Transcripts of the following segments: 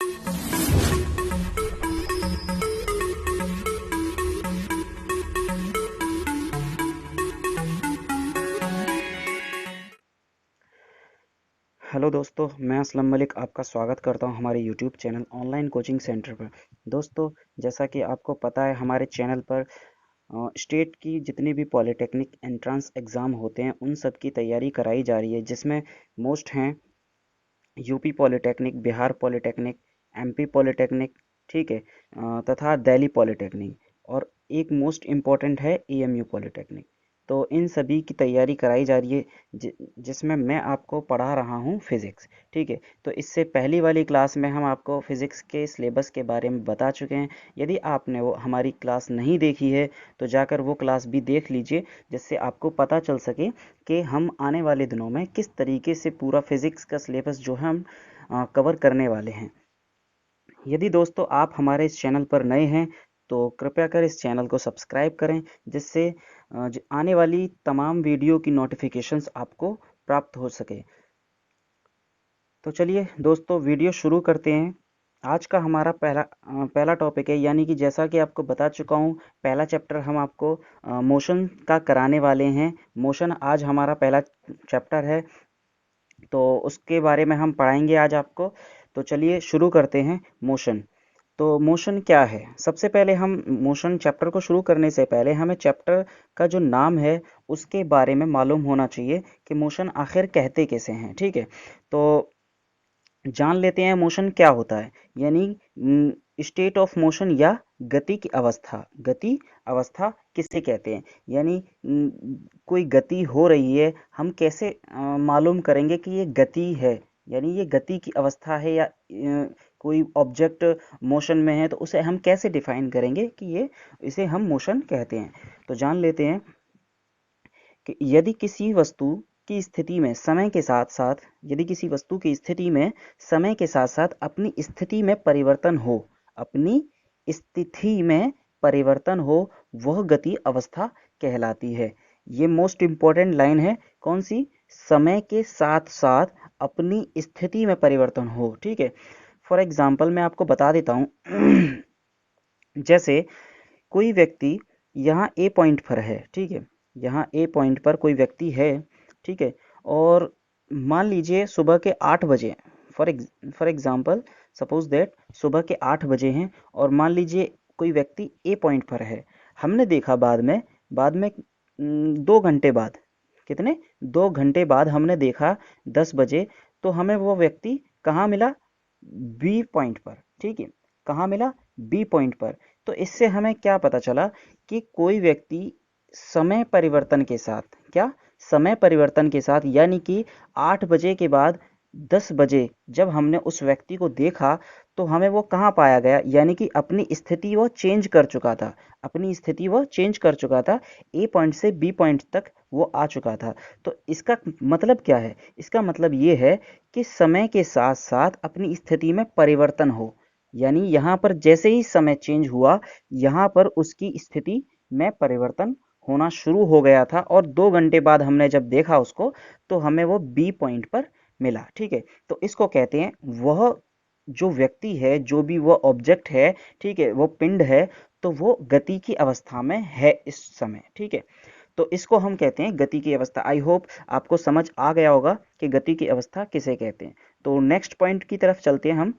Hello दोस्तों, मैं असलम मलिक आपका स्वागत करता हूं हमारे YouTube channel online coaching centre पर। दोस्तों, जैसा कि आपको पता है, हमारे चैनल पर स्टेट की जितनी भी पॉलिटेक्निक एंट्रेंस एग्ज़ाम होते हैं उन सब की तैयारी कराई जा रही है, जिसमें मोस्ट हैं UP polytechnic, Bihar polytechnic, MP polytechnic, ठीक है, तथा दिल्ली पॉलिटेक्निक, और एक मोस्ट इम्पॉर्टेंट है एएमयू पॉलिटेक्निक। तो इन सभी की तैयारी कराई जा रही है, जिसमें मैं आपको पढ़ा रहा हूँ फिज़िक्स, ठीक है। तो इससे पहली वाली क्लास में हम आपको फिज़िक्स के सिलेबस के बारे में बता चुके हैं। यदि आपने वो हमारी क्लास नहीं देखी है तो जाकर वो क्लास भी देख लीजिए, जिससे आपको पता चल सके कि हम आने वाले दिनों में किस तरीके से पूरा फिज़िक्स का सिलेबस जो है हम कवर करने वाले हैं। यदि दोस्तों आप हमारे इस चैनल पर नए हैं तो कृपया कर इस चैनल को सब्सक्राइब करें, जिससे आने वाली तमाम वीडियो की नोटिफिकेशंस आपको प्राप्त हो सके। तो चलिए दोस्तों, वीडियो शुरू करते हैं। आज का हमारा पहला टॉपिक है, यानी कि जैसा कि आपको बता चुका हूँ, पहला चैप्टर हम आपको मोशन का कराने वाले हैं। मोशन आज हमारा पहला चैप्टर है, तो उसके बारे में हम पढ़ाएंगे आज आपको। तो चलिए शुरू करते हैं। मोशन। तो मोशन क्या है? सबसे पहले हम मोशन चैप्टर को शुरू करने से पहले हमें चैप्टर का जो नाम है उसके बारे में मालूम होना चाहिए कि मोशन आखिर कहते कैसे हैं, ठीक है। तो जान लेते हैं मोशन क्या होता है। यानी स्टेट ऑफ मोशन या गति की अवस्था। गति अवस्था किसे कहते हैं? यानी कोई गति हो रही है, हम कैसे मालूम करेंगे कि ये गति है, यानी ये गति की अवस्था है, या कोई ऑब्जेक्ट मोशन में है तो उसे हम कैसे डिफाइन करेंगे कि ये इसे हम मोशन कहते हैं। तो जान लेते हैं कि यदि किसी वस्तु की स्थिति में समय के साथ साथ यदि किसी वस्तु की स्थिति में समय के साथ साथ अपनी स्थिति में परिवर्तन हो, अपनी स्थिति में परिवर्तन हो, वह गति अवस्था कहलाती है। ये मोस्ट इंपॉर्टेंट लाइन है। कौन सी? समय के साथ साथ अपनी स्थिति में परिवर्तन हो, ठीक है। फॉर एग्जाम्पल मैं आपको बता देता हूँ। जैसे कोई व्यक्ति यहाँ ए पॉइंट पर है, ठीक है। यहाँ ए पॉइंट पर कोई व्यक्ति है, ठीक है। और मान लीजिए सुबह के 8 बजे, फॉर एग्जाम्पल सपोज दैट सुबह के 8 बजे हैं, और मान लीजिए कोई व्यक्ति ए पॉइंट पर है। हमने देखा बाद में 2 घंटे बाद, कितने 2 घंटे बाद हमने देखा 10 बजे, तो हमें वो व्यक्ति कहाँ मिला? बी पॉइंट पर, ठीक है। कहाँ मिला? बी पॉइंट पर। तो इससे हमें क्या पता चला कि कोई व्यक्ति समय परिवर्तन के साथ, क्या समय परिवर्तन के साथ, यानी कि 8 बजे के बाद 10 बजे जब हमने उस व्यक्ति को देखा तो हमें वो कहाँ पाया गया? यानी कि अपनी स्थिति वो चेंज कर चुका था। अपनी स्थिति वो चेंज कर चुका था। ए पॉइंट से बी पॉइंट तक वो आ चुका था। तो इसका मतलब क्या है? इसका मतलब ये है कि समय के साथ साथ अपनी स्थिति में परिवर्तन हो। यानी यहाँ पर जैसे ही समय चेंज हुआ, यहाँ पर उसकी स्थिति में परिवर्तन होना शुरू हो गया था, और 2 घंटे बाद हमने जब देखा उसको तो हमें वो बी पॉइंट पर मिला, ठीक है। तो इसको कहते हैं, वह जो व्यक्ति है, जो भी वो ऑब्जेक्ट है, ठीक है, वो पिंड है, तो वो गति की अवस्था में है इस समय, ठीक है। तो इसको हम कहते हैं गति की अवस्था। आई होप आपको समझ आ गया होगा कि गति की अवस्था किसे कहते हैं। तो नेक्स्ट पॉइंट की तरफ चलते हैं हम,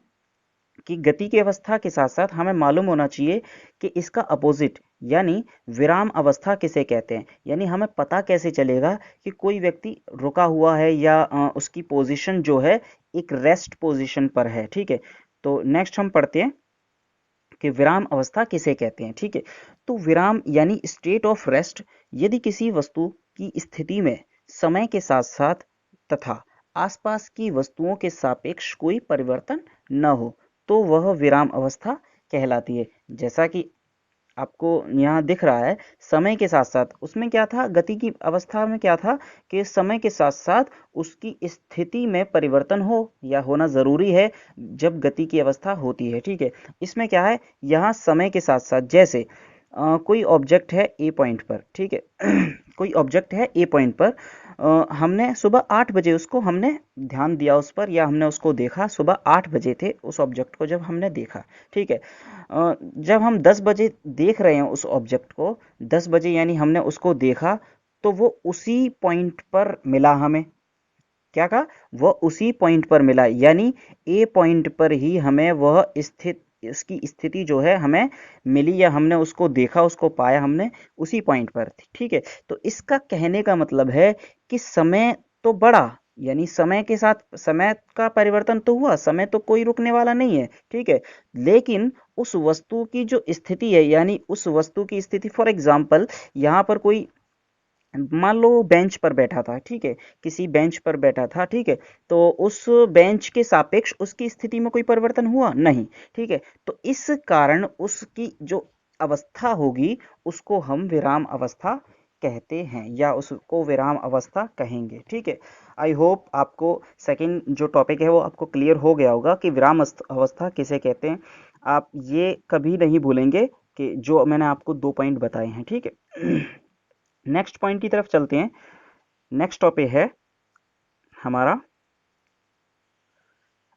कि गति की अवस्था के साथ साथ हमें मालूम होना चाहिए कि इसका अपोजिट यानी विराम अवस्था किसे कहते हैं। यानी हमें पता कैसे चलेगा कि कोई व्यक्ति रुका हुआ है या उसकी पोजीशन जो है एक रेस्ट पोजीशन पर है, ठीक है। तो नेक्स्ट हम पढ़ते हैं कि विराम अवस्था किसे कहते हैं, ठीक है। तो विराम यानी स्टेट ऑफ रेस्ट, यदि किसी वस्तु की स्थिति में समय के साथ साथ तथा आसपास की वस्तुओं के सापेक्ष कोई परिवर्तन न हो तो वह विराम अवस्था कहलाती है। जैसा कि आपको यहाँ दिख रहा है, समय के साथ साथ उसमें क्या था? गति की अवस्था में क्या था कि समय के साथ साथ उसकी स्थिति में परिवर्तन हो या होना जरूरी है जब गति की अवस्था होती है, ठीक है। इसमें क्या है? यहाँ समय के साथ साथ, जैसे कोई ऑब्जेक्ट है ए पॉइंट पर, ठीक है। कोई ऑब्जेक्ट है ए पॉइंट पर, हमने सुबह 8 बजे उसको हमने ध्यान दिया उस पर, या हमने उसको देखा। सुबह 8 बजे थे उस ऑब्जेक्ट को जब हमने देखा, ठीक है। जब हम 10 बजे देख रहे हैं उस ऑब्जेक्ट को, 10 बजे यानी हमने उसको देखा, तो वो उसी पॉइंट पर मिला हमें। क्या कहा? वह उसी पॉइंट पर मिला, यानी ए पॉइंट पर ही हमें वह स्थित इसकी स्थिति जो है हमें मिली, या हमने उसको देखा, उसको पाया हमने उसी पॉइंट पर थी, ठीक है। तो इसका कहने का मतलब है कि समय तो बढ़ा, यानी समय के साथ समय का परिवर्तन तो हुआ, समय तो कोई रुकने वाला नहीं है, ठीक है। लेकिन उस वस्तु की जो स्थिति है, यानी उस वस्तु की स्थिति, फॉर एग्जाम्पल यहाँ पर कोई मान लो बेंच पर बैठा था, ठीक है। किसी बेंच पर बैठा था, ठीक है। तो उस बेंच के सापेक्ष उसकी स्थिति में कोई परिवर्तन हुआ नहीं, ठीक है। तो इस कारण उसकी जो अवस्था होगी उसको हम विराम अवस्था कहते हैं, या उसको विराम अवस्था कहेंगे, ठीक है। आई होप आपको सेकंड जो टॉपिक है वो आपको क्लियर हो गया होगा कि विराम अवस्था किसे कहते हैं। आप ये कभी नहीं भूलेंगे कि जो मैंने आपको 2 पॉइंट बताए हैं, ठीक है। नेक्स्ट पॉइंट की तरफ चलते हैं। नेक्स्ट टॉपिक है हमारा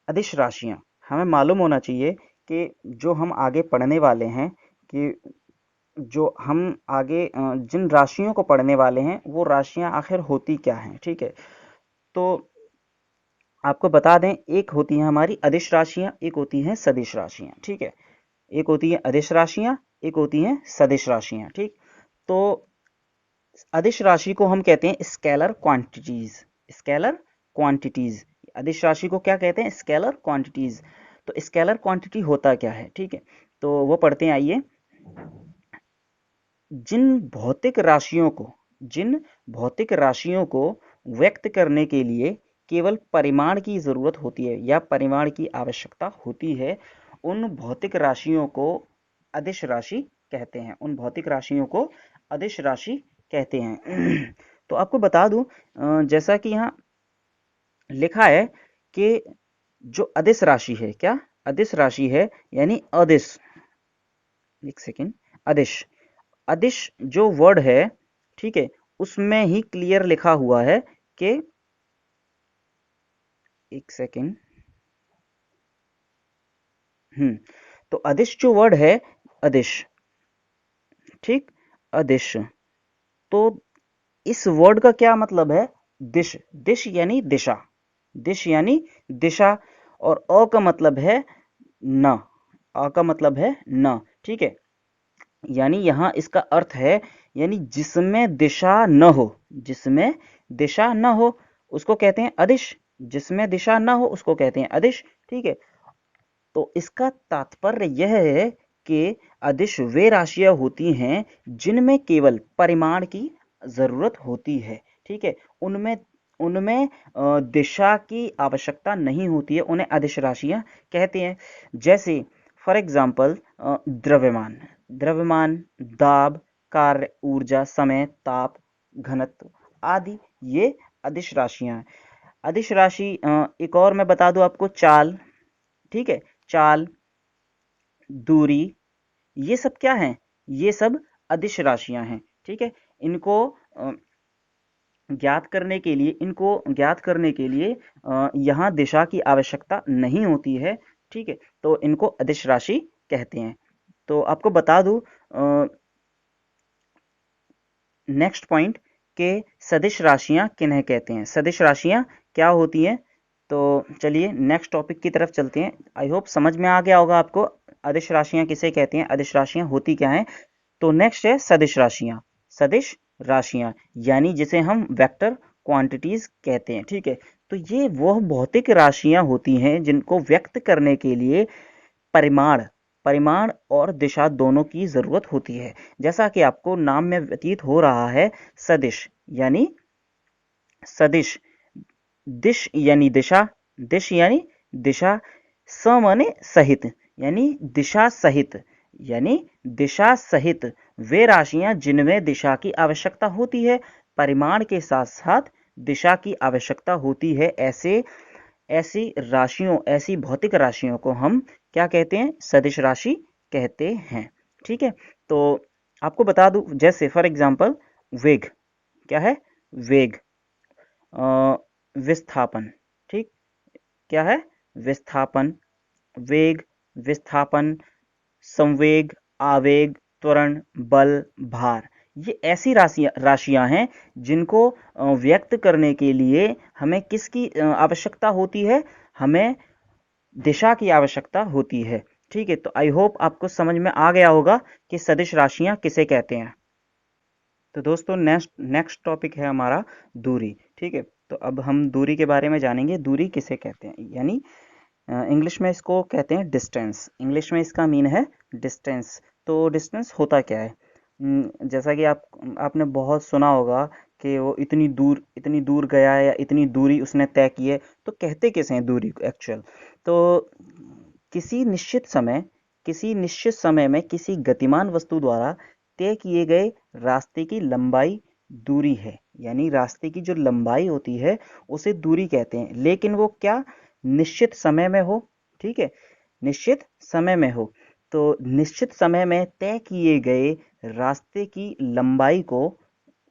अदिश राशियां। हमें मालूम होना चाहिए कि जो हम आगे पढ़ने वाले हैं, कि जो हम आगे जिन राशियों को पढ़ने वाले हैं वो राशियां आखिर होती क्या हैं, ठीक है। तो आपको बता दें, एक होती हैं हमारी अदिश राशियां, एक होती हैं सदिश राशियां, ठीक है। एक होती हैं अदिश राशियां, एक होती हैं सदिश राशियां, ठीक। तो अदिश राशि को हम कहते हैं स्केलर क्वांटिटीज। स्केलर क्वांटिटीज, अदिश राशि को क्या कहते हैं? Scalar quantities. तो स्केलर क्वांटिटी होता क्या है, ठीक है। तो वो पढ़ते हैं, आइए। जिन भौतिक राशियों को व्यक्त करने के लिए केवल परिमाण की जरूरत होती है, या परिमाण की आवश्यकता होती है, उन भौतिक राशियों को अदिश राशि कहते हैं। उन भौतिक राशियों को अदिश राशि कहते हैं। तो आपको बता दूं, जैसा कि यहाँ लिखा है कि जो अदिश राशि है, क्या अदिश राशि है, यानी अदिश, एक सेकेंड, अदिश, अदिश जो वर्ड है, ठीक है, उसमें ही क्लियर लिखा हुआ है कि, एक सेकेंड, तो अदिश जो वर्ड है, अदिश, ठीक, अदिश, तो इस वर्ड का क्या मतलब है? दिश, दिश यानी दिशा, दिश यानी दिशा, और अ का मतलब है न, अ का मतलब है न, ठीक है। यानी यहां इसका अर्थ है, यानी जिसमें दिशा न हो, जिसमें दिशा न हो उसको कहते हैं अदिश, जिसमें दिशा न हो उसको कहते हैं अदिश, ठीक है। तो इसका तात्पर्य यह है कि अदिश वे राशियां होती हैं जिनमें केवल परिमाण की जरूरत होती है, ठीक है। उनमें उनमें दिशा की आवश्यकता नहीं होती है, उन्हें अदिश राशियां कहते हैं। जैसे फॉर एग्जाम्पल द्रव्यमान, द्रव्यमान, दाब, कार्य, ऊर्जा, समय, ताप, घनत्व आदि, ये अदिश राशियां हैं। अदिश राशि एक और मैं बता दूं आपको, चाल, ठीक है, चाल, दूरी, ये सब क्या है? ये सब अदिश राशियां हैं, ठीक है। इनको ज्ञात करने के लिए, यहाँ दिशा की आवश्यकता नहीं होती है, ठीक है। तो इनको अदिश राशि कहते हैं। तो आपको बता दूं नेक्स्ट पॉइंट के सदिश राशियां किन्हें कहते हैं, सदिश राशियां क्या होती हैं। तो चलिए नेक्स्ट टॉपिक की तरफ चलते हैं। आई होप समझ में आ गया होगा आपको अदिश राशियां किसे कहते हैं, अदिश राशियां होती क्या हैं। तो नेक्स्ट है सदिश राशियां। सदिश राशियां यानी जिसे हम वेक्टर क्वांटिटीज कहते हैं, ठीक है। तो ये वह भौतिक राशियां होती हैं जिनको व्यक्त करने के लिए परिमाण परिमाण और दिशा दोनों की जरूरत होती है। जैसा कि आपको नाम में व्यतीत हो रहा है, सदिश यानी सदिश, दिश यानी दिशा, दिश यानी दिशा, स माने सहित, यानी दिशा सहित, यानी दिशा सहित वे राशियां जिनमें दिशा की आवश्यकता होती है, परिमाण के साथ साथ दिशा की आवश्यकता होती है, ऐसे ऐसी राशियों, ऐसी भौतिक राशियों को हम क्या कहते हैं? सदिश राशि कहते हैं, ठीक है। तो आपको बता दूं, जैसे फॉर एग्जांपल वेग, क्या है? वेग, विस्थापन, ठीक, क्या है? विस्थापन, वेग, विस्थापन, संवेग, आवेग, त्वरण, बल, भार। ये ऐसी राशियां हैं जिनको व्यक्त करने के लिए हमें किसकी आवश्यकता होती है? हमें दिशा की आवश्यकता होती है। ठीक है, तो आई होप आपको समझ में आ गया होगा कि सदिश राशियां किसे कहते हैं। तो दोस्तों नेक्स्ट नेक्स्ट टॉपिक है हमारा दूरी। ठीक है, तो अब हम दूरी के बारे में जानेंगे, दूरी किसे कहते हैं, यानी इंग्लिश में इसको कहते हैं डिस्टेंस। इंग्लिश में इसका मीन है डिस्टेंस। तो डिस्टेंस होता क्या है? जैसा कि आपने बहुत सुना होगा कि वो इतनी दूर गया है या इतनी दूरी उसने तय की है। तो कहते किसे हैं दूरी को एक्चुअल? तो किसी निश्चित समय किसी निश्चित समय में किसी गतिमान वस्तु द्वारा तय किए गए रास्ते की लंबाई दूरी है। यानी रास्ते की जो लंबाई होती है उसे दूरी कहते हैं, लेकिन वो क्या? निश्चित समय में हो। ठीक है, निश्चित समय में हो। तो निश्चित समय में तय किए गए रास्ते की लंबाई को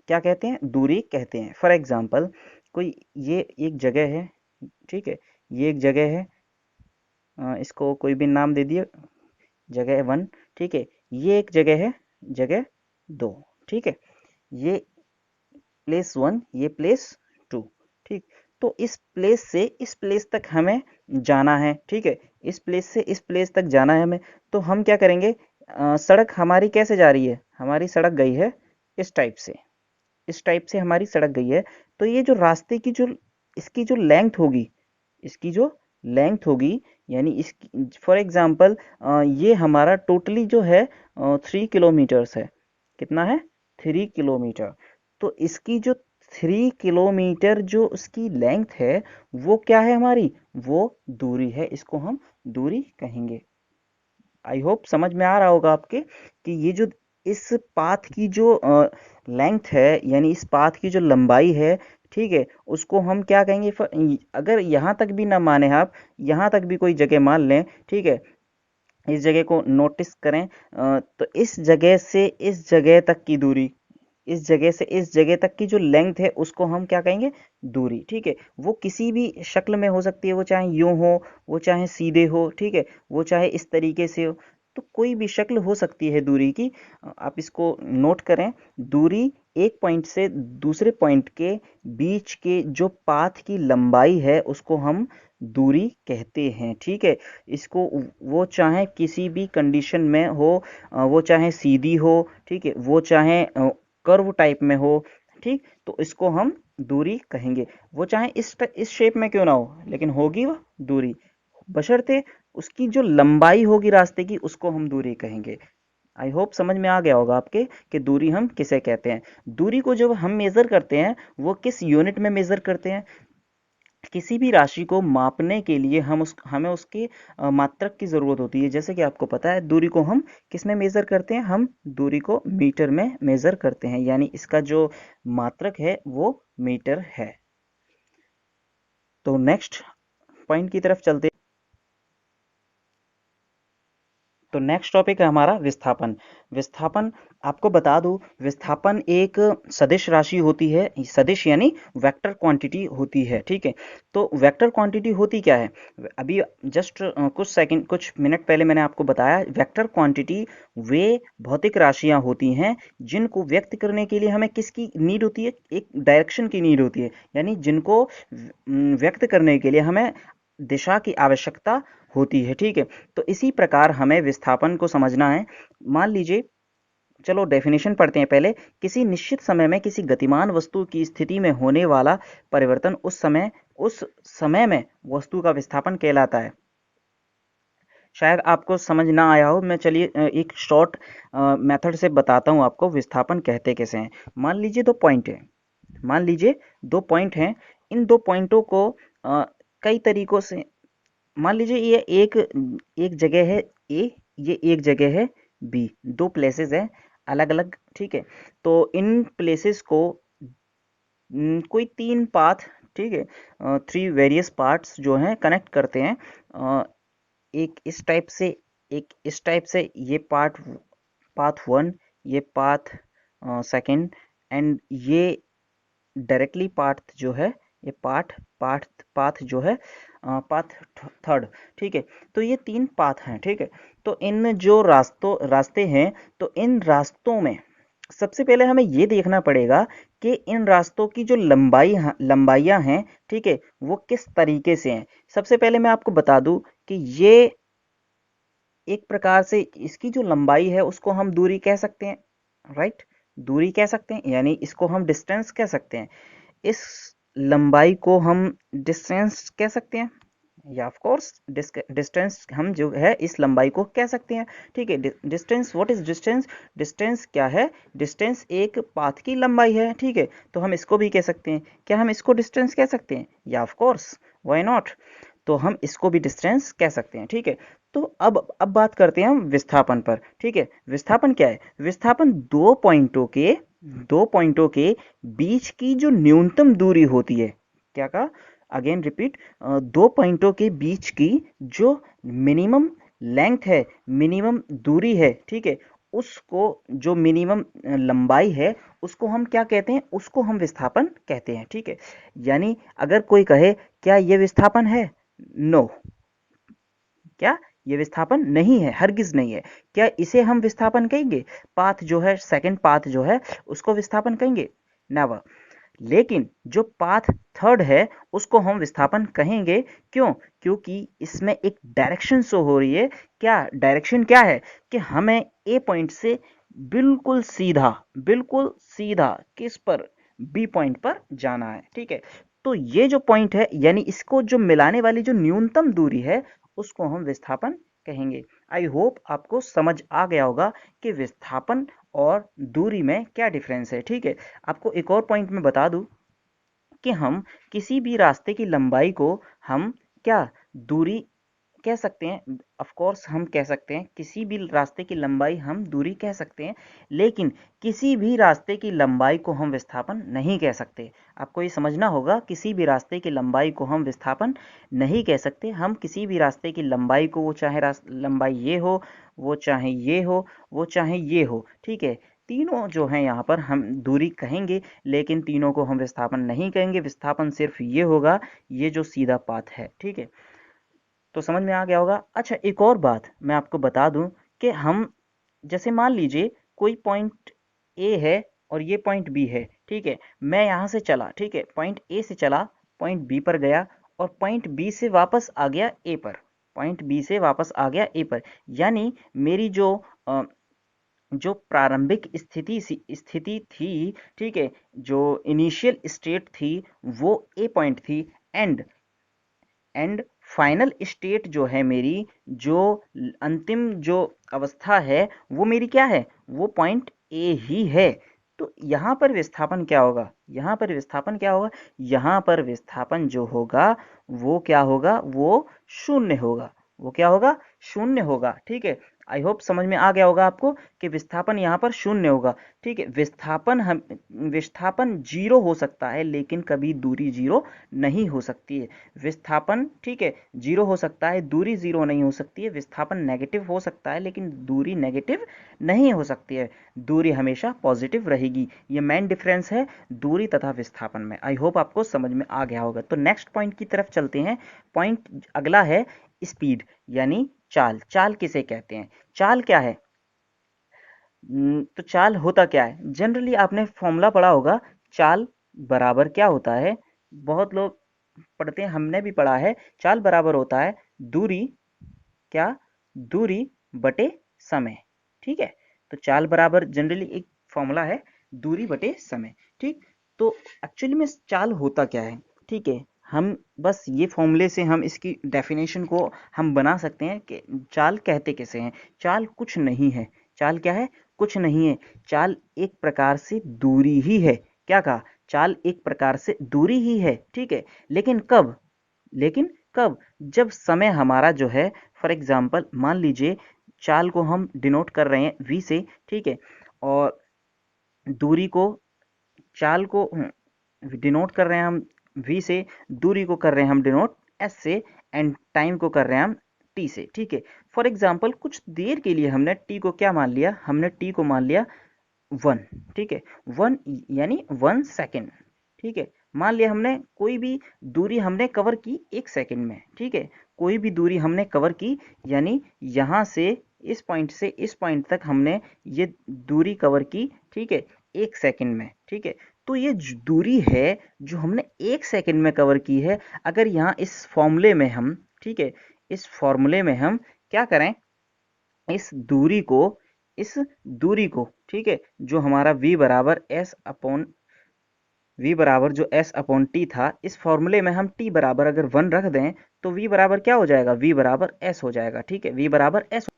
क्या कहते हैं? दूरी कहते हैं। फॉर एग्जाम्पल, कोई ये एक जगह है, ठीक है, ये एक जगह है, इसको कोई भी नाम दे दिए, जगह वन। ठीक है, ये एक जगह है, जगह दो। ठीक है, ये प्लेस वन, ये प्लेस टू। ठीक, तो इस प्लेस से इस प्लेस तक हमें जाना है। ठीक है, इस प्लेस से इस प्लेस तक जाना है हमें। तो हम क्या करेंगे? सड़क हमारी कैसे जा रही है? हमारी सड़क गई है इस टाइप से, इस टाइप से हमारी सड़क गई है। तो ये जो रास्ते की जो इसकी जो लेंथ होगी, इसकी जो लेंथ होगी, यानी इसकी फॉर एग्जांपल ये हमारा टोटली जो है 3 किलोमीटर्स है। कितना है? 3 किलोमीटर। तो इसकी जो 3 किलोमीटर जो उसकी लेंथ है, वो क्या है हमारी? वो दूरी है, इसको हम दूरी कहेंगे। आई होप समझ में आ रहा होगा आपके कि ये जो इस पाथ की जो लेंथ है, यानी इस पाथ की जो लंबाई है, ठीक है, उसको हम क्या कहेंगे? अगर यहाँ तक भी ना माने आप, यहाँ तक भी कोई जगह मान लें, ठीक है, इस जगह को नोटिस करें, तो इस जगह से इस जगह तक की दूरी, इस जगह से इस जगह तक की जो लेंथ है उसको हम क्या कहेंगे? दूरी। ठीक है, वो किसी भी शक्ल में हो सकती है, वो चाहे यूं हो, वो चाहे सीधे हो, ठीक है, वो चाहे इस तरीके से हो। तो कोई भी शक्ल हो सकती है दूरी की। आप इसको नोट करें, दूरी एक पॉइंट से दूसरे पॉइंट के बीच के जो पाथ की लंबाई है उसको हम दूरी कहते हैं। ठीक है, इसको वो चाहे किसी भी कंडीशन में हो, वो चाहे सीधी हो, ठीक है, वो चाहे कर्व टाइप में हो, ठीक, तो इसको हम दूरी कहेंगे। वो चाहे इस शेप में क्यों ना हो, लेकिन होगी वह दूरी, बशर्ते उसकी जो लंबाई होगी रास्ते की, उसको हम दूरी कहेंगे। आई होप समझ में आ गया होगा आपके कि दूरी हम किसे कहते हैं। दूरी को जब हम मेजर करते हैं, वो किस यूनिट में मेजर करते हैं? किसी भी राशि को मापने के लिए हमें उसके मात्रक की ज़रूरत होती है। जैसे कि आपको पता है, दूरी को हम किस में मेज़र करते हैं? हम दूरी को मीटर में मेज़र करते हैं, यानी इसका जो मात्रक है वो मीटर है। तो नेक्स्ट पॉइंट की तरफ चलते। तो नेक्स्ट टॉपिक है हमारा विस्थापन। विस्थापन, आपको बता दूं, विस्थापन एक सदिश राशि होती है। सदिश यानी वेक्टर क्वांटिटी होती है। ठीक है, तो वेक्टर क्वांटिटी होती क्या है? अभी जस्ट कुछ मिनट पहले मैंने आपको बताया, वेक्टर क्वांटिटी वे भौतिक राशियां होती हैं जिनको व्यक्त करने के लिए हमें किसकी नीड होती है? एक डायरेक्शन की नीड होती है, यानी जिनको व्यक्त करने के लिए हमें दिशा की आवश्यकता होती है। ठीक है, तो इसी प्रकार हमें विस्थापन को समझना है। मान लीजिए, चलो डेफिनेशन पढ़ते हैं पहले। किसी निश्चित समय में किसी गतिमान वस्तु की स्थिति में होने वाला परिवर्तन उस समय में वस्तु का विस्थापन कहलाता है। शायद आपको समझ ना आया हो, मैं चलिए एक शॉर्ट मेथड से बताता हूँ आपको विस्थापन कहते कैसे हैं। मान लीजिए दो पॉइंट है, मान लीजिए दो पॉइंट हैं। इन दो पॉइंटों को कई तरीकों से, मान लीजिए ये एक एक जगह है ए, ये एक जगह है बी, दो प्लेसेस है अलग अलग। ठीक है, तो इन प्लेसेस को कोई तीन पाथ, ठीक है, थ्री वेरियस पार्ट्स जो हैं कनेक्ट करते हैं। एक इस टाइप से, एक इस टाइप से, ये पार्ट पाथ वन, ये पाथ सेकंड, एंड ये डायरेक्टली पाथ जो है, ये पाथ पाथ पाथ जो है पाथ थर्ड। ठीक है, तो ये 3 पाथ हैं। ठीक है, तो इन जो रास्ते हैं, तो इन रास्तों में सबसे पहले हमें ये देखना पड़ेगा कि इन रास्तों की जो लंबाइयाँ हैं, ठीक है, वो किस तरीके से हैं। सबसे पहले मैं आपको बता दूं कि ये एक प्रकार से इसकी जो लंबाई है उसको हम दूरी कह सकते हैं, राइट। दूरी कह सकते हैं, यानी इसको हम डिस्टेंस कह सकते हैं। इस लंबाई को हम डिस्टेंस कह सकते हैं, या ऑफ कोर्स डिस्टेंस हम जो है इस लंबाई को कह सकते हैं। ठीक है, distance, what is distance? Distance क्या है? डिस्टेंस एक पाथ की लंबाई है। ठीक है, तो हम इसको भी कह सकते हैं। क्या हम इसको डिस्टेंस कह सकते हैं? या ऑफ कोर्स, व्हाई नॉट। तो हम इसको भी डिस्टेंस कह सकते हैं। ठीक है, तो अब बात करते हैं हम विस्थापन पर। ठीक है, विस्थापन क्या है? विस्थापन दो पॉइंटों के बीच की जो न्यूनतम दूरी होती है। क्या कहा? अगेन रिपीट, दो पॉइंटों के बीच की जो मिनिमम लेंथ है, मिनिमम दूरी है, ठीक है, उसको, जो मिनिमम लंबाई है, उसको हम क्या कहते हैं? उसको हम विस्थापन कहते हैं। ठीक है, यानी अगर कोई कहे क्या ये विस्थापन है? नो, क्या ये विस्थापन नहीं है? हरगिज नहीं है। क्या इसे हम विस्थापन कहेंगे? पाथ जो है, सेकंड पाथ जो है, उसको विस्थापन कहेंगे? नेवर। लेकिन जो पाथ थर्ड है उसको हम विस्थापन कहेंगे। क्यों? क्योंकि इसमें एक डायरेक्शन शो हो रही है। क्या डायरेक्शन क्या है? कि हमें ए पॉइंट से बिल्कुल सीधा किस पर? बी पॉइंट पर जाना है। ठीक है, तो ये जो पॉइंट है, यानी इसको जो मिलाने वाली जो न्यूनतम दूरी है, उसको हम विस्थापन कहेंगे। आई होप आपको समझ आ गया होगा कि विस्थापन और दूरी में क्या डिफरेंस है। ठीक है, आपको एक और पॉइंट में बता दूं कि हम किसी भी रास्ते की लंबाई को हम क्या दूरी कह सकते हैं? ऑफ कोर्स हम कह सकते हैं, किसी भी रास्ते की लंबाई हम दूरी कह सकते हैं, लेकिन किसी भी रास्ते की लंबाई को हम विस्थापन नहीं कह सकते। आपको ये समझना होगा, किसी भी रास्ते की लंबाई को हम विस्थापन नहीं कह सकते। हम किसी भी रास्ते की लंबाई को, वो चाहे लंबाई ये हो, वो चाहे ये हो, वो चाहे ये हो, ठीक है, तीनों जो हैं यहाँ पर हम दूरी कहेंगे, लेकिन तीनों को हम विस्थापन नहीं कहेंगे। विस्थापन सिर्फ ये होगा, ये जो सीधा पाथ है। ठीक है, तो समझ में आ गया होगा। अच्छा, एक और बात मैं आपको बता दूं कि हम, जैसे मान लीजिए कोई पॉइंट ए है और ये पॉइंट बी है। ठीक है, मैं यहाँ से चला, ठीक है, पॉइंट ए से चला, पॉइंट बी पर गया, और पॉइंट बी से वापस आ गया ए पर। पॉइंट बी से वापस आ गया ए पर, यानी मेरी जो प्रारंभिक स्थिति थी, ठीक है, जो इनिशियल स्टेट थी, वो ए पॉइंट थी। एंड एंड फाइनल स्टेट जो है मेरी, जो अंतिम जो अवस्था है, वो मेरी क्या है? वो पॉइंट ए ही है। तो यहाँ पर विस्थापन क्या होगा? यहाँ पर विस्थापन क्या होगा? यहाँ पर विस्थापन जो होगा, वो क्या होगा? वो शून्य होगा। वो क्या होगा? शून्य होगा। ठीक है, आई होप समझ में आ गया होगा आपको कि विस्थापन यहाँ पर शून्य होगा। ठीक है, विस्थापन जीरो हो सकता है, लेकिन कभी दूरी जीरो नहीं हो सकती है। विस्थापन, ठीक है, जीरो हो सकता है, दूरी जीरो नहीं हो सकती है। विस्थापन नेगेटिव हो सकता है, लेकिन दूरी नेगेटिव नहीं हो सकती है। दूरी हमेशा पॉजिटिव रहेगी। ये मेन डिफरेंस है दूरी तथा विस्थापन में। आई होप आपको समझ में आ गया होगा। तो नेक्स्ट पॉइंट की तरफ चलते हैं। पॉइंट अगला है स्पीड, यानी चाल। चाल किसे कहते हैं? चाल क्या है? तो चाल होता क्या है? जनरली आपने फॉर्मूला पढ़ा होगा। चाल बराबर क्या होता है? बहुत लोग पढ़ते हैं, हमने भी पढ़ा है। चाल बराबर होता है दूरी, क्या? दूरी बटे समय। ठीक है, तो चाल बराबर जनरली एक फॉर्मूला है, दूरी बटे समय। ठीक, तो एक्चुअली में चाल होता क्या है? ठीक है, हम बस ये फॉर्मूले से हम इसकी डेफिनेशन को हम बना सकते हैं कि चाल कहते किसे हैं। चाल कुछ नहीं है। चाल क्या है? कुछ नहीं है। चाल एक प्रकार से दूरी ही है। क्या कहा? चाल एक प्रकार से दूरी ही है। ठीक है, लेकिन कब? लेकिन कब? जब समय हमारा जो है, फॉर एग्जाम्पल मान लीजिए चाल को हम डिनोट कर रहे हैं v से, ठीक है, और दूरी को, चाल को डिनोट कर रहे हैं हम v से, दूरी को कर रहे हैं हम डिनोट s से, एंड टाइम को कर रहे हैं हम t से। ठीक है, फॉर एग्जाम्पल कुछ देर के लिए हमने t को क्या मान लिया? हमने t को मान लिया वन, ठीक है, वन यानी 1 सेकेंड, ठीक है। मान लिया हमने कोई भी दूरी हमने कवर की 1 सेकेंड में, ठीक है, कोई भी दूरी हमने कवर की, यानी यहाँ से इस पॉइंट से इस पॉइंट तक हमने ये दूरी कवर की, ठीक है, 1 सेकेंड में, ठीक है। तो ये दूरी है जो हमने 1 सेकेंड में कवर की है। अगर यहाँ इस फॉर्मूले में हम, ठीक है, इस फॉर्मूले में हम क्या करें, इस दूरी को इस दूरी को, ठीक है, जो हमारा v बराबर जो s अपॉन टी था, इस फॉर्मूले में हम t बराबर अगर 1 रख दें तो v बराबर क्या हो जाएगा, v बराबर s हो जाएगा, ठीक है, v बराबर s।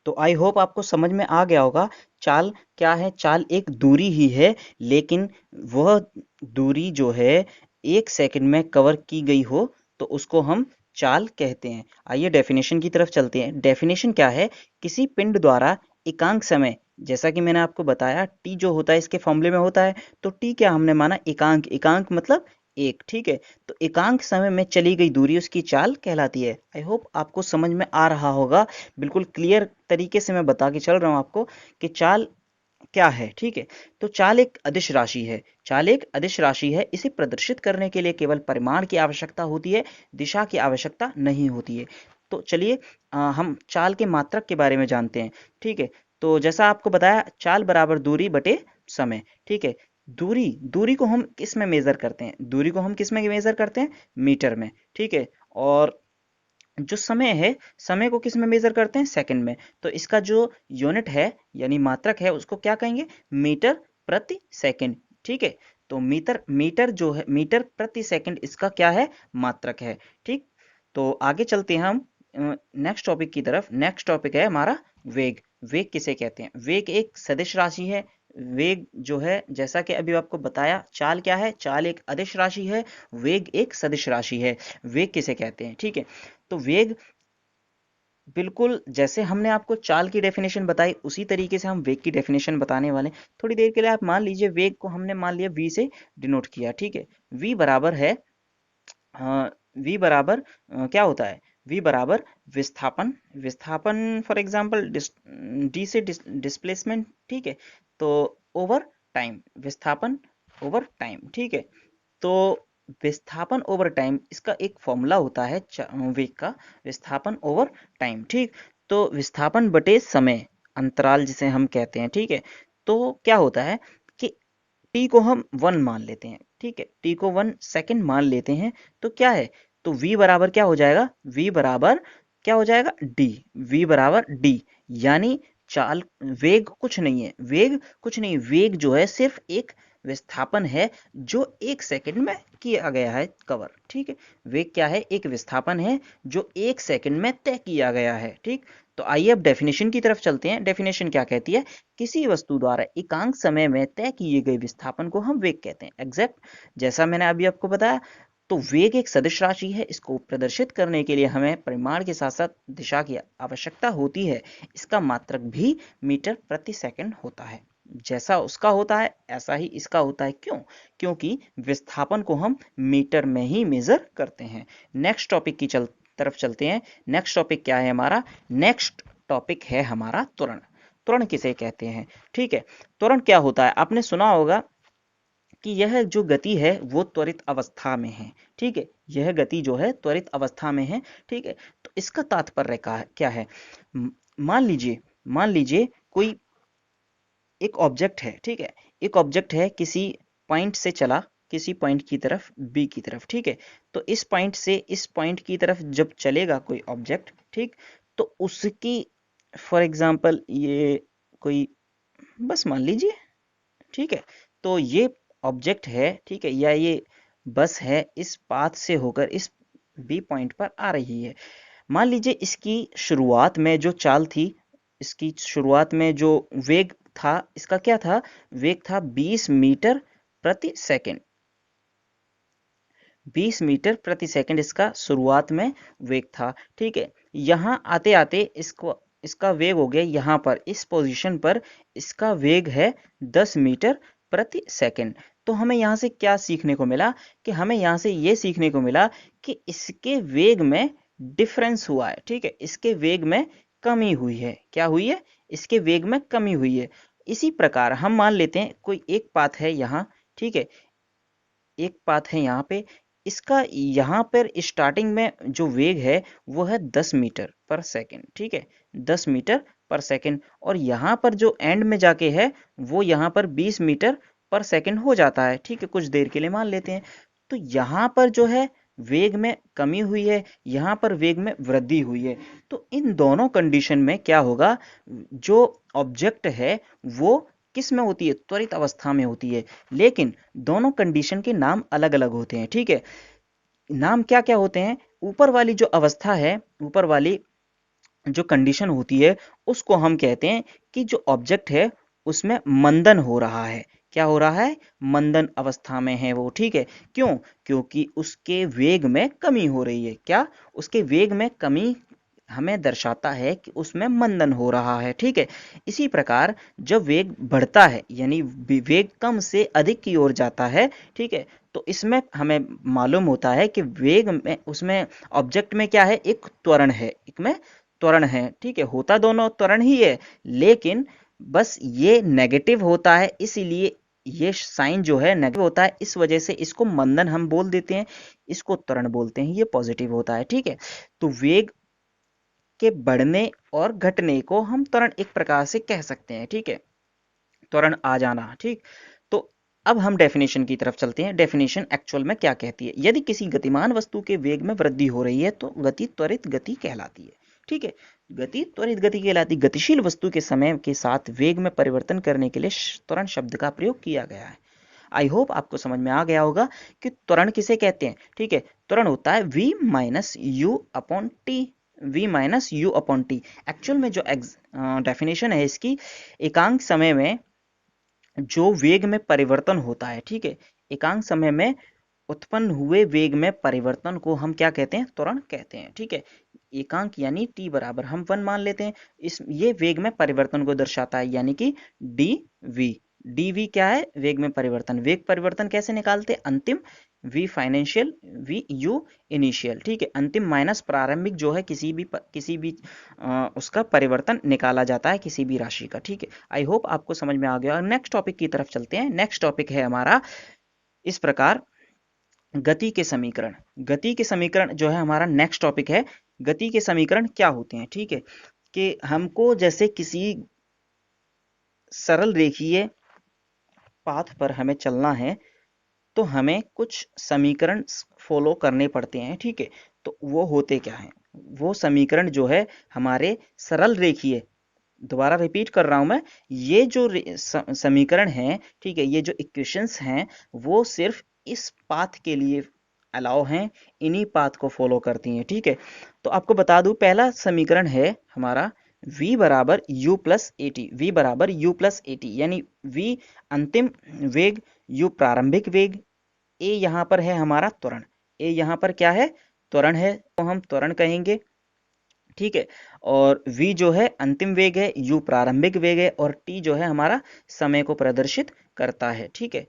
तो आई होप आपको समझ में आ गया होगा। चाल क्या है, चाल एक दूरी ही है, लेकिन वह दूरी जो है 1 सेकंड में कवर की गई हो तो उसको हम चाल कहते हैं। आइए डेफिनेशन की तरफ चलते हैं। डेफिनेशन क्या है, किसी पिंड द्वारा एकांक समय, जैसा कि मैंने आपको बताया टी जो होता है इसके फॉर्मूले में होता है, तो टी क्या हमने माना, एकांक, एकांक मतलब एक, ठीक है। तो एकांक समय में चली गई दूरी उसकी चाल कहलाती है। आई होप आपको समझ में आ रहा होगा, बिल्कुल क्लियर तरीके से मैं बता के चल रहा हूँ आपको कि चाल क्या है, ठीक है। तो चाल एक अदिश राशि है, चाल एक अदिश राशि है। इसे प्रदर्शित करने के लिए केवल परिमाण की आवश्यकता होती है, दिशा की आवश्यकता नहीं होती है। तो चलिए हम चाल के मात्रक के बारे में जानते हैं, ठीक है। तो जैसा आपको बताया, चाल बराबर दूरी बटे समय, ठीक है। दूरी दूरी को हम किस में मेजर करते हैं, दूरी को हम किस में मेजर करते हैं, मीटर में, ठीक है। और जो समय है, समय को किस में मेजर करते हैं, सेकंड में। तो इसका जो यूनिट है यानी मात्रक है उसको क्या कहेंगे, मीटर प्रति सेकंड, ठीक है। तो मीटर मीटर जो है, मीटर प्रति सेकंड इसका क्या है, मात्रक है, ठीक। तो आगे चलते हैं हम नेक्स्ट टॉपिक की तरफ। नेक्स्ट टॉपिक है हमारा वेग। वेग किसे कहते हैं, वेग एक सदिश राशि है। वेग जो है, जैसा कि अभी आपको बताया, चाल क्या है, चाल एक अदिश राशि है, वेग एक सदिश राशि है। वेग किसे कहते हैं, ठीक है। तो वेग, बिल्कुल जैसे हमने आपको चाल की डेफिनेशन बताई उसी तरीके से हम वेग की डेफिनेशन बताने वाले हैं। थोड़ी देर के लिए आप मान लीजिए, वेग को हमने मान लिया v से डिनोट किया, ठीक है। v बराबर है, v बराबर क्या होता है, v बराबर विस्थापन, विस्थापन फॉर एग्जांपल डी से डिस्प्लेसमेंट, ठीक है। तो ओवर टाइम, विस्थापन ओवर टाइम, ठीक है। तो विस्थापन ओवर टाइम इसका एक फॉर्मूला होता है वेग का, विस्थापन ओवर टाइम, ठीक। तो विस्थापन बटे समय अंतराल जिसे हम कहते हैं, ठीक है। तो क्या होता है कि टी को हम 1 मान लेते हैं, ठीक है, टी को 1 सेकेंड मान लेते हैं। तो क्या है, तो v बराबर क्या हो जाएगा, v बराबर क्या हो जाएगा, d, v बराबर d, यानी चाल, वेग कुछ नहीं है, वेग कुछ नहीं, वेग जो है सिर्फ एक विस्थापन है जो 1 सेकेंड में किया गया है कवर, ठीक है। वेग क्या है, एक विस्थापन है जो 1 सेकेंड में तय किया गया है, ठीक। तो आइए अब डेफिनेशन की तरफ चलते हैं। डेफिनेशन क्या कहती है, किसी वस्तु द्वारा एकांक समय में तय किए गए विस्थापन को हम वेग कहते हैं, एग्जैक्ट जैसा मैंने अभी आपको बताया। तो वेग एक सदिश राशि है, इसको प्रदर्शित करने के लिए हमें परिमाण के साथ साथ दिशा की आवश्यकता होती है। इसका मात्रक भी मीटर प्रति सेकंड होता है, जैसा उसका होता है ऐसा ही इसका होता है। क्यों, क्योंकि विस्थापन को हम मीटर में ही मेजर करते हैं। नेक्स्ट टॉपिक की तरफ चलते हैं। नेक्स्ट टॉपिक क्या है हमारा, नेक्स्ट टॉपिक है हमारा त्वरण। त्वरण किसे कहते हैं, ठीक है। त्वरण क्या होता है, आपने सुना होगा कि यह जो गति है वो त्वरित अवस्था में है, ठीक है, यह गति जो है त्वरित अवस्था में है, ठीक है। तो इसका तात्पर्य क्या है, मान लीजिए कोई एक ऑब्जेक्ट है, ठीक है, एक ऑब्जेक्ट है, किसी पॉइंट से चला, किसी पॉइंट की तरफ बी की तरफ, ठीक है। तो इस पॉइंट से इस पॉइंट की तरफ जब चलेगा कोई ऑब्जेक्ट, ठीक, तो उसकी, फॉर एग्जांपल ये कोई बस मान लीजिए, ठीक है। तो ये ऑब्जेक्ट है, ठीक है, या ये बस है, इस पाथ से होकर इस बी पॉइंट पर आ रही है। मान लीजिए इसकी शुरुआत में जो चाल थी, इसकी शुरुआत में जो वेग था, इसका क्या था, वेग था 20 मीटर प्रति सेकंड, 20 मीटर प्रति सेकंड इसका शुरुआत में वेग था, ठीक है। यहाँ आते आते इसका वेग हो गया, यहाँ पर इस पोजीशन पर इसका वेग है 10 मीटर प्रति सेकंड। तो हमें यहाँ से क्या सीखने को मिला, कि हमें यहाँ से ये सीखने को मिला कि इसके वेग में डिफरेंस हुआ है, ठीक है, इसके वेग में कमी हुई है, क्या हुई है, इसके वेग में कमी हुई है। इसी प्रकार हम मान लेते हैं कोई एक पाथ है यहाँ, ठीक है, एक पाथ है यहाँ पे, इसका यहाँ पर स्टार्टिंग में जो वेग है वो है 10 मीटर पर सेकंड, ठीक है, 10 मीटर पर सेकंड, और यहाँ पर जो एंड में जाके है वो यहाँ पर 20 मीटर पर सेकंड हो जाता है, ठीक है, कुछ देर के लिए मान लेते हैं। तो यहाँ पर जो है वेग में कमी हुई है, यहाँ पर वेग में वृद्धि हुई है। तो इन दोनों कंडीशन में क्या होगा, जो ऑब्जेक्ट है वो किस में होती है, त्वरित अवस्था में होती है। लेकिन दोनों कंडीशन के नाम अलग अलग होते हैं, ठीक है। नाम क्या क्या होते हैं, ऊपर वाली जो अवस्था है, ऊपर वाली जो कंडीशन होती है उसको हम कहते हैं कि जो ऑब्जेक्ट है उसमें मंदन हो रहा है। क्या हो रहा है, मंदन अवस्था में है वो, ठीक है। क्यों, क्योंकि उसके वेग में कमी हो रही है। क्या, उसके वेग में कमी हमें दर्शाता है कि उसमें मंदन हो रहा है, ठीक है। इसी प्रकार जब वेग बढ़ता है यानी वेग कम से अधिक की ओर जाता है, ठीक है, तो इसमें हमें मालूम होता है कि वेग में उसमें ऑब्जेक्ट में क्या है, एक त्वरण है, एक में त्वरण है, ठीक है, होता दोनों त्वरण ही है, लेकिन बस ये नेगेटिव होता है, इसीलिए ये साइन जो है नेगेटिव होता है, इस वजह से इसको मंदन हम बोल देते हैं, इसको त्वरण बोलते हैं, ये पॉजिटिव होता है, ठीक है। तो वेग के बढ़ने और घटने को हम त्वरण एक प्रकार से कह सकते हैं, ठीक है, त्वरण आ जाना, ठीक। तो अब हम डेफिनेशन की तरफ चलते हैं। डेफिनेशन एक्चुअल में क्या कहती है, यदि किसी गतिमान वस्तु के वेग में वृद्धि हो रही है तो गति त्वरित गति कहलाती है, ठीक है। गति त्वरित गति कहलाती, गतिशील वस्तु के समय के साथ वेग में परिवर्तन करने के लिए त्वरण शब्द का प्रयोग किया गया है। आई होप आपको समझ में आ गया होगा कि त्वरण किसे कहते हैं, ठीक है। त्वरण होता है v minus you upon T, v minus you upon T. Actual में जो डेफिनेशन है इसकी, एकांक समय में जो वेग में परिवर्तन होता है, ठीक है, एकांक समय में उत्पन्न हुए वेग में परिवर्तन को हम क्या कहते हैं, त्वरण कहते हैं, ठीक है। एकांक यानी t बराबर हम 1 मान लेते हैं, इस ये वेग में परिवर्तन को दर्शाता है, यानी कि dv। dv क्या है, वेग में परिवर्तन। वेग परिवर्तन कैसे निकालते हैं, अंतिम v financial, v u initial, ठीक है, अंतिम माइनस प्रारंभिक जो है किसी भी उसका परिवर्तन निकाला जाता है किसी भी राशि का, ठीक है। आई होप आपको समझ में आ गया। नेक्स्ट टॉपिक की तरफ चलते हैं। नेक्स्ट टॉपिक है हमारा इस प्रकार, गति के समीकरण। गति के समीकरण जो है हमारा नेक्स्ट टॉपिक है। गति के समीकरण क्या होते हैं, ठीक है, कि हमको जैसे किसी सरल रेखीय पाथ पर हमें चलना है तो हमें कुछ समीकरण फॉलो करने पड़ते हैं, ठीक है। तो वो होते क्या हैं, वो समीकरण जो है हमारे सरल रेखीय, दोबारा रिपीट कर रहा हूं मैं, ये जो समीकरण हैं, ठीक है, ये जो इक्वेशंस हैं वो सिर्फ इस पाथ के लिए अलाउ हैं, इन्हीं पाथ को फॉलो करती हैं, ठीक है। तो आपको बता दूं, पहला समीकरण है हमारा v बराबर u plus a t, v बराबर u प्लस ए टी, यानी v अंतिम वेग, u प्रारंभिक वेग, a यहाँ पर है हमारा त्वरण, a यहाँ पर क्या है, त्वरण है, तो हम त्वरण कहेंगे, ठीक है। और v जो है अंतिम वेग है, u प्रारंभिक वेग है, और t जो है हमारा समय को प्रदर्शित करता है, ठीक है।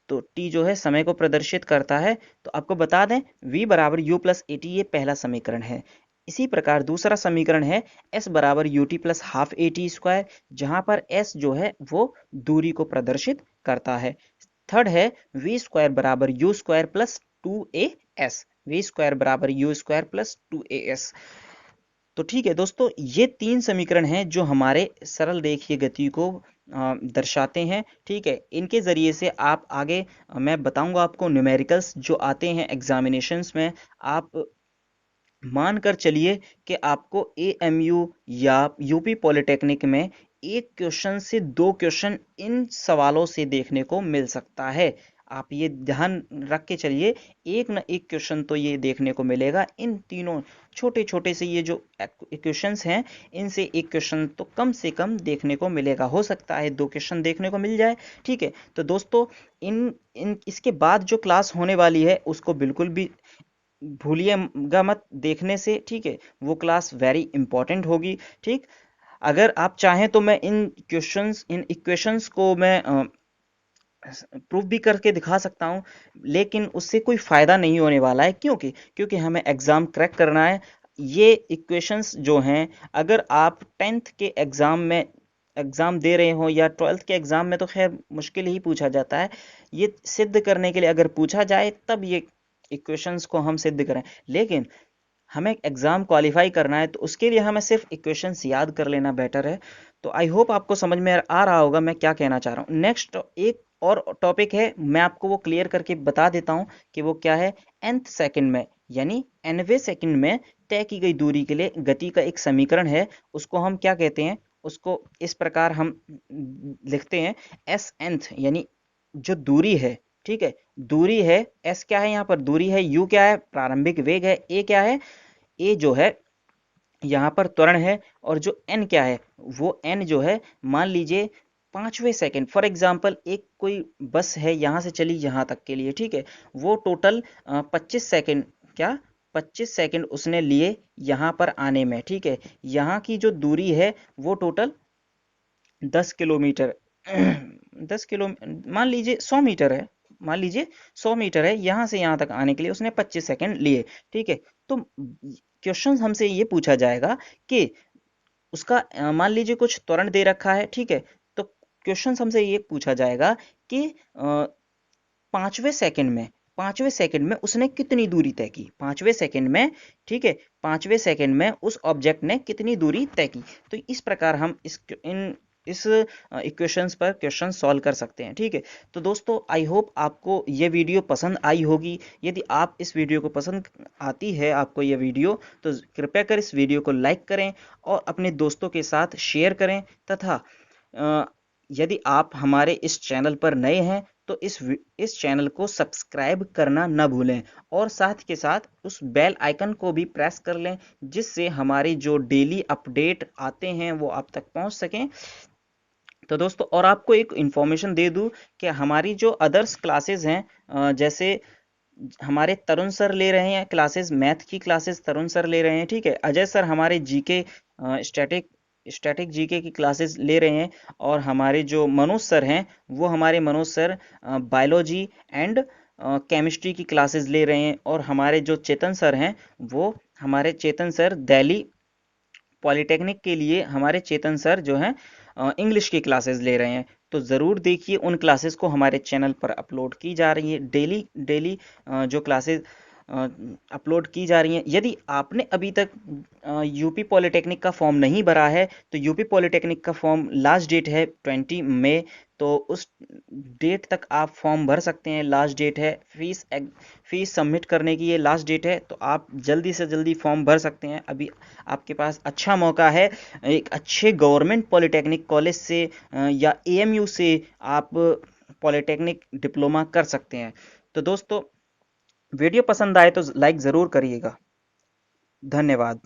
तो t जो है समय को प्रदर्शित करता है। तो आपको बता दें v बराबर u प्लस ए टी, ये पहला समीकरण है। इसी प्रकार दूसरा समीकरण है s बराबर U T plus half A T square, जहां पर s जो है वो दूरी को प्रदर्शित करता है। थर्ड है v स्क्वायर बराबर you square plus 2as, v square बराबर यू स्क्वायर प्लस 2as। तो ठीक है दोस्तों, ये तीन समीकरण हैं जो हमारे सरल रेखीय गति को दर्शाते हैं, ठीक है। इनके जरिए से आप आगे, मैं बताऊंगा आपको न्यूमेरिकल्स जो आते हैं एग्जामिनेशंस में, आप मान कर चलिए कि आपको एएमयू या यूपी पॉलिटेक्निक में एक क्वेश्चन से दो क्वेश्चन इन सवालों से देखने को मिल सकता है। आप ये ध्यान रख के चलिए, एक न एक क्वेश्चन तो ये देखने को मिलेगा। इन तीनों छोटे छोटे से ये जो क्वेश्चंस हैं, इनसे एक क्वेश्चन तो कम से कम देखने को मिलेगा, हो सकता है दो क्वेश्चन देखने को मिल जाए, ठीक है। तो दोस्तों, इन इन इसके बाद जो क्लास होने वाली है उसको बिल्कुल भी भूलिएगा मत देखने से, ठीक है, वो क्लास वेरी इंपॉर्टेंट होगी, ठीक। अगर आप चाहें तो मैं इन इक्वेशंस को मैं प्रूफ भी करके दिखा सकता हूं, लेकिन उससे कोई फायदा नहीं होने वाला है, क्योंकि क्योंकि हमें एग्जाम क्रैक करना है। ये इक्वेशंस जो हैं, अगर आप 10th के एग्जाम में एग्ज़ाम दे रहे हों, या 12th के एग्ज़ाम में तो खैर मुश्किल ही पूछा जाता है। ये सिद्ध करने के लिए अगर पूछा जाए तब ये इक्वेशंस को हम सिद्ध करें। लेकिन हमें एग्ज़ाम क्वालिफाई करना है तो उसके लिए हमें सिर्फ इक्वेशंस याद कर लेना बेटर है। तो आई होप आपको समझ में आ रहा होगा मैं क्या कहना चाह रहा हूँ। नेक्स्ट एक और टॉपिक है, मैं आपको वो क्लियर करके बता देता हूँ कि वो क्या है। nth सेकंड में यानी nवें सेकंड में तय की गई दूरी के लिए गति का एक समीकरण है, उसको हम क्या कहते हैं, उसको इस प्रकार हम लिखते हैं। एस nth यानी जो दूरी है, ठीक है, दूरी है। एस क्या है यहाँ पर, दूरी है। यू क्या है, प्रारंभिक वेग है। ए क्या है, ए जो है यहाँ पर त्वरण है। और जो एन क्या है, वो एन जो है, मान लीजिए 5वें सेकंड, फॉर एग्जाम्पल एक कोई बस है यहाँ से चली यहाँ तक के लिए, ठीक है, वो टोटल 25 सेकंड, क्या 25 सेकंड उसने लिए यहाँ पर आने में, ठीक है। यहाँ की जो दूरी है वो टोटल 10 किलोमीटर 10 किलो, मान लीजिए 100 मीटर है, मान लीजिए 100 मीटर है, यहाँ से यहाँ तक आने के लिए उसने 25 सेकंड लिए, ठीक है। तो क्वेश्चन हमसे ये पूछा जाएगा कि उसका मान लीजिए कुछ त्वरण दे रखा है, ठीक है। तो क्वेश्चन हमसे ये पूछा जाएगा कि 5वें सेकंड में 5वें सेकंड में उसने कितनी दूरी तय की, 5वें सेकंड में, ठीक है, 5वें सेकंड में उस ऑब्जेक्ट ने कितनी दूरी तय की। तो इस प्रकार हम इस इक्वेशंस पर क्वेश्चन सॉल्व कर सकते हैं, ठीक है। तो दोस्तों आई होप आपको ये वीडियो पसंद आई होगी। यदि आप इस वीडियो को पसंद आती है आपको ये वीडियो, तो कृपया कर इस वीडियो को लाइक करें और अपने दोस्तों के साथ शेयर करें। तथा यदि आप हमारे इस चैनल पर नए हैं तो इस चैनल को सब्सक्राइब करना न भूलें, और साथ के साथ उस बेल आइकन को भी प्रेस कर लें, जिससे हमारी जो डेली अपडेट आते हैं वो आप तक पहुंच सकें। तो दोस्तों और आपको एक इन्फॉर्मेशन दे दूं कि हमारी जो अदर्स क्लासेस हैं, जैसे हमारे तरुण सर ले रहे हैं क्लासेस, मैथ की क्लासेस तरुण सर ले रहे हैं, ठीक है। अजय सर हमारे जीके स्टैटिक स्टैटिक जीके की क्लासेस ले रहे हैं। और हमारे जो मनोज सर हैं, वो हमारे Manoj sir biology and chemistry की क्लासेस ले रहे हैं। और हमारे जो चेतन सर हैं, वो हमारे चेतन सर दिल्ली पॉलिटेक्निक के लिए हमारे चेतन सर जो हैं इंग्लिश की क्लासेस ले रहे हैं। तो ज़रूर देखिए, उन क्लासेस को हमारे चैनल पर अपलोड की जा रही है, डेली डेली जो क्लासेस अपलोड की जा रही हैं। यदि आपने अभी तक यूपी पॉलिटेक्निक का फॉर्म नहीं भरा है तो यूपी पॉलिटेक्निक का फॉर्म लास्ट डेट है 20 मई। तो उस डेट तक आप फॉर्म भर सकते हैं, लास्ट डेट है। फीस सबमिट करने की ये लास्ट डेट है, तो आप जल्दी से जल्दी फॉर्म भर सकते हैं। अभी आपके पास अच्छा मौका है, एक अच्छे गवर्नमेंट पॉलिटेक्निक कॉलेज से या एएमयू से आप पॉलिटेक्निक डिप्लोमा कर सकते हैं। तो दोस्तों वीडियो पसंद आए तो लाइक ज़रूर करिएगा। धन्यवाद।